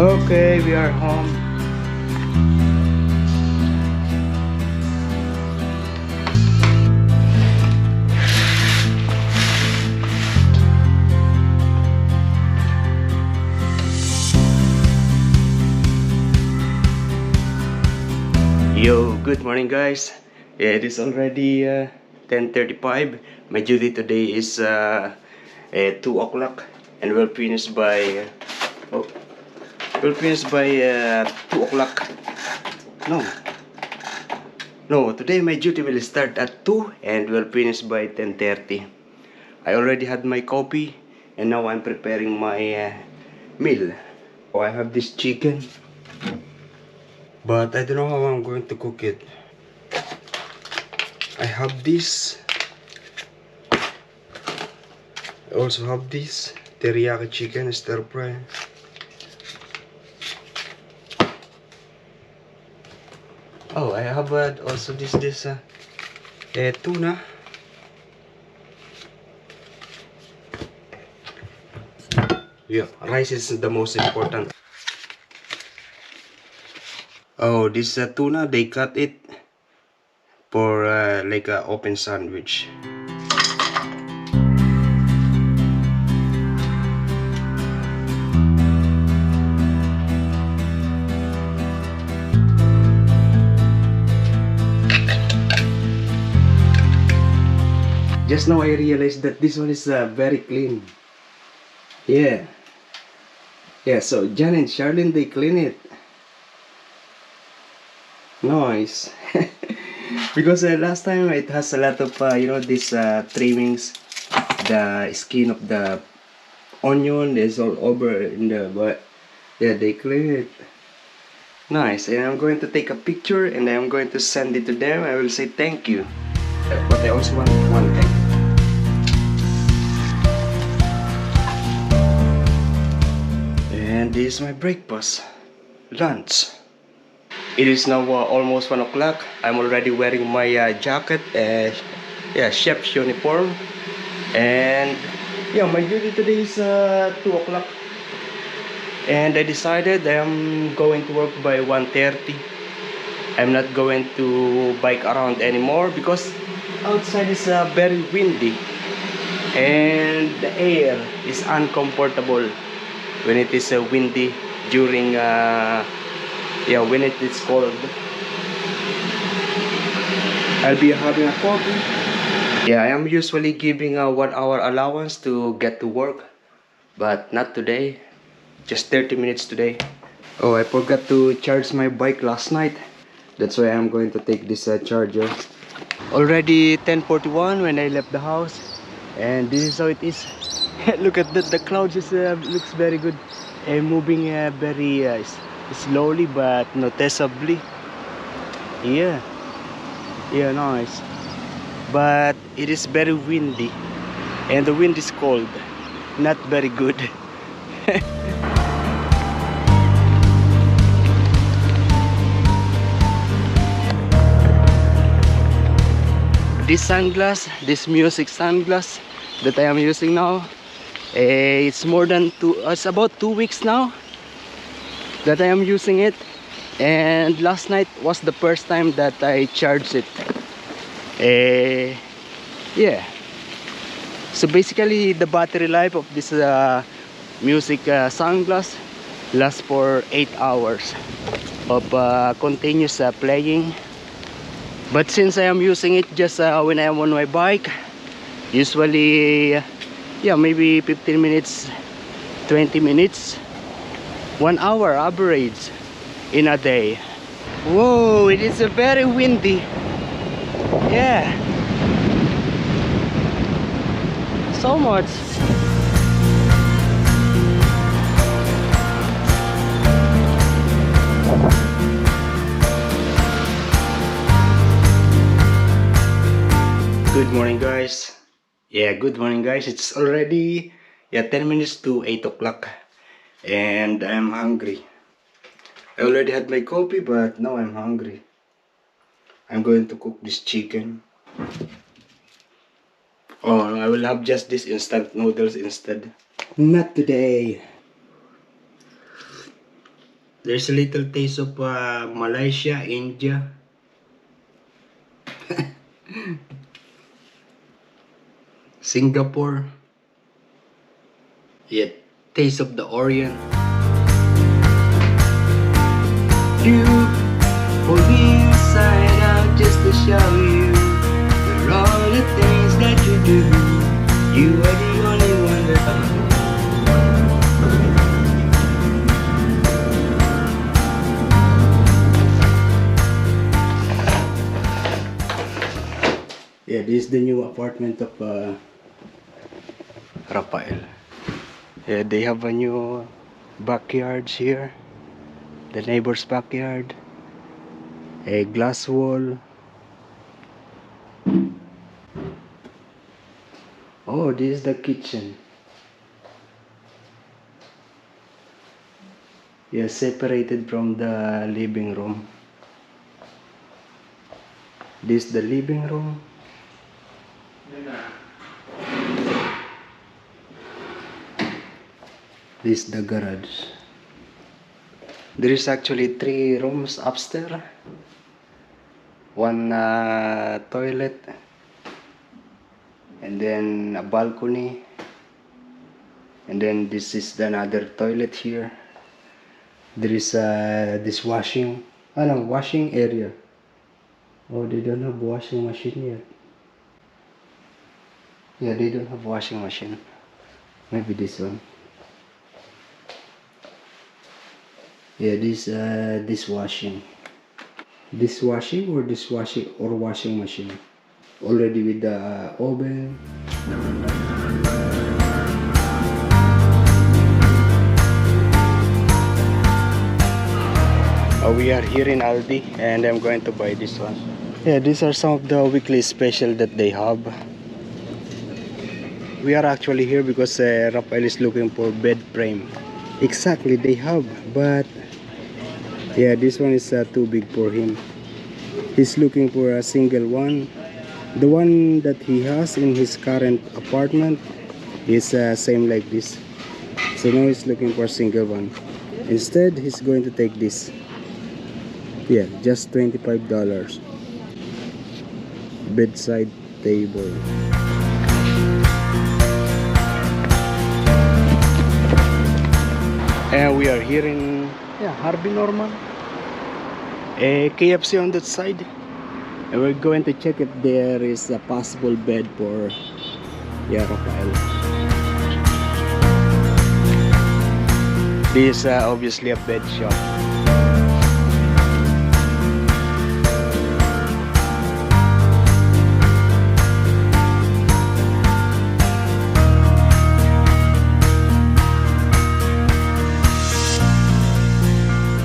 Okay, we are home. Yo, good morning guys. Yeah, it is already 10:35. My duty today is 2 o'clock and we'll finish by oh, we'll finish by 2 o'clock. No, no, today my duty will start at 2 and we'll finish by 10:30. I already had my coffee and now I'm preparing my meal. Oh, I have this chicken, but I don't know how I'm going to cook it. I have this. I also have this teriyaki chicken stir fry. Oh, I have also this tuna. Yeah, rice is the most important. Oh, this tuna, they cut it for like a open sandwich. Just now I realized that this one is very clean. Yeah. Yeah, so Jan and Charlene, they clean it. Nice. Because last time it has a lot of, these trimmings. The skin of the onion is all over in the, but yeah, they clean it. Nice. And I'm going to take a picture and I'm going to send it to them. I will say thank you. But I also want one thing. And this is my breakfast, lunch. It is now almost 1 o'clock. I'm already wearing my jacket, yeah, chef's uniform. And yeah, my duty today is 2 o'clock. And I decided I'm going to work by 1:30. I'm not going to bike around anymore because outside is very windy. And the air is uncomfortable when it is windy during when it is cold. I'll be having a coffee. Yeah, I am usually giving a 1 hour allowance to get to work, but not today. Just 30 minutes today. Oh, I forgot to charge my bike last night. That's why I'm going to take this charger. Already 10:41 when I left the house, and this is how it is. Look at that, the clouds is, looks very good and moving very slowly but noticeably. Yeah, yeah, nice. But it is very windy and the wind is cold, not very good. This sunglass, this music sunglass that I am using now, it's more than it's about 2 weeks now that I am using it, and last night was the first time that I charged it. Yeah, so basically the battery life of this music sunglass lasts for 8 hours of continuous playing. But since I am using it just when I am on my bike, usually yeah, maybe 15 minutes, 20 minutes, 1 hour average in a day. Whoa, it is very windy. Yeah, so much. Good morning guys. Yeah, good morning guys. It's already 10 minutes to 8 o'clock and I'm hungry. I already had my coffee, but now I'm hungry. I'm going to cook this chicken. Oh, I will have just this instant noodles instead. Not today. There's a little taste of Malaysia, India. Singapore. Yet, taste of the Orient. You pull me inside out just to show you that all the things that you do, you are the only one that I know. Yeah, this is the new apartment of Rafael. Yeah, they have a new backyards here. The neighbor's backyard. A glass wall. Oh, this is the kitchen. Yeah, separated from the living room. This is the living room. This is the garage. There is actually 3 rooms upstairs. One toilet. And then a balcony. And then this is another toilet here. There is a dishwashing. Oh no, washing area. Oh, they don't have washing machine yet. Yeah, they don't have washing machine. Maybe this one. Yeah, this dishwashing. Dishwashing or dishwashing or washing machine. Already with the oven. We are here in Aldi and I'm going to buy this one. Yeah, these are some of the weekly special that they have. We are actually here because Rafael is looking for bed frame. Exactly, they have, but yeah, this one is too big for him. He's looking for a single one. The one that he has in his current apartment is same like this. So now he's looking for a single one. Instead, he's going to take this. Yeah, just $25. Bedside table. And we are here in Harvey Norman. A KFC on that side. And we're going to check if there is a possible bed for Rafael. This is obviously a bed shop.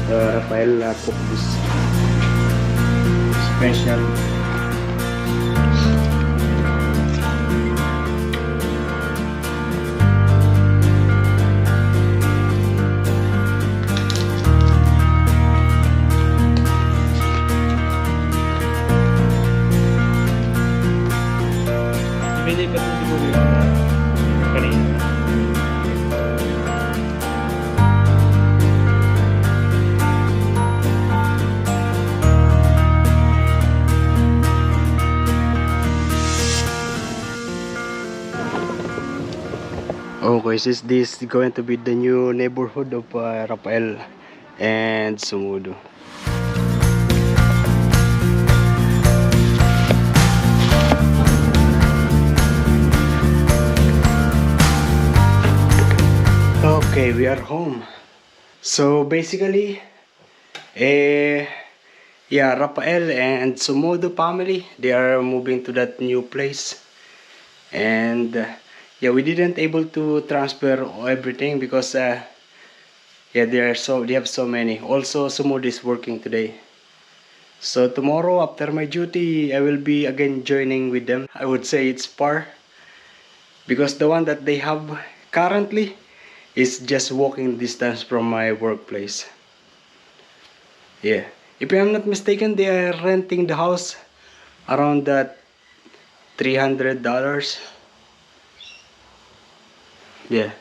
Rafael cooked this special. Pwede ka ito siguro yung kanina. Oh guys, is this going to be the new neighborhood of Rafael and Sumudo? Okay, we are home. So basically, Rafael and Sumudo family, they are moving to that new place. And we didn't able to transfer everything because they have so many. Also, Sumudo is working today. So tomorrow after my duty, I will be again joining with them. I would say it's far because the one that they have currently is just walking distance from my workplace. Yeah, if I'm not mistaken, they are renting the house around that $300. Yeah,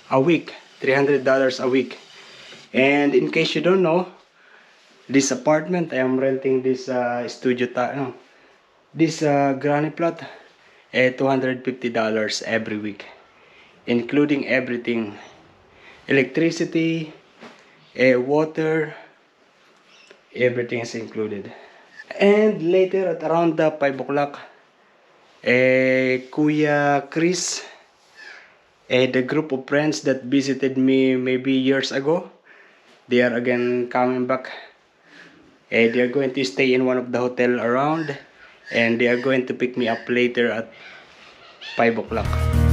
a week. $300 a week. And in case you don't know, this apartment, I am renting this this granny plot, $250 every week, including everything, electricity, water, everything is included. And later at around 5 o'clock, Kuya Chris, the group of friends that visited me maybe years ago, they are again coming back. They are going to stay in one of the hotel around, and they are going to pick me up later at 5 o'clock.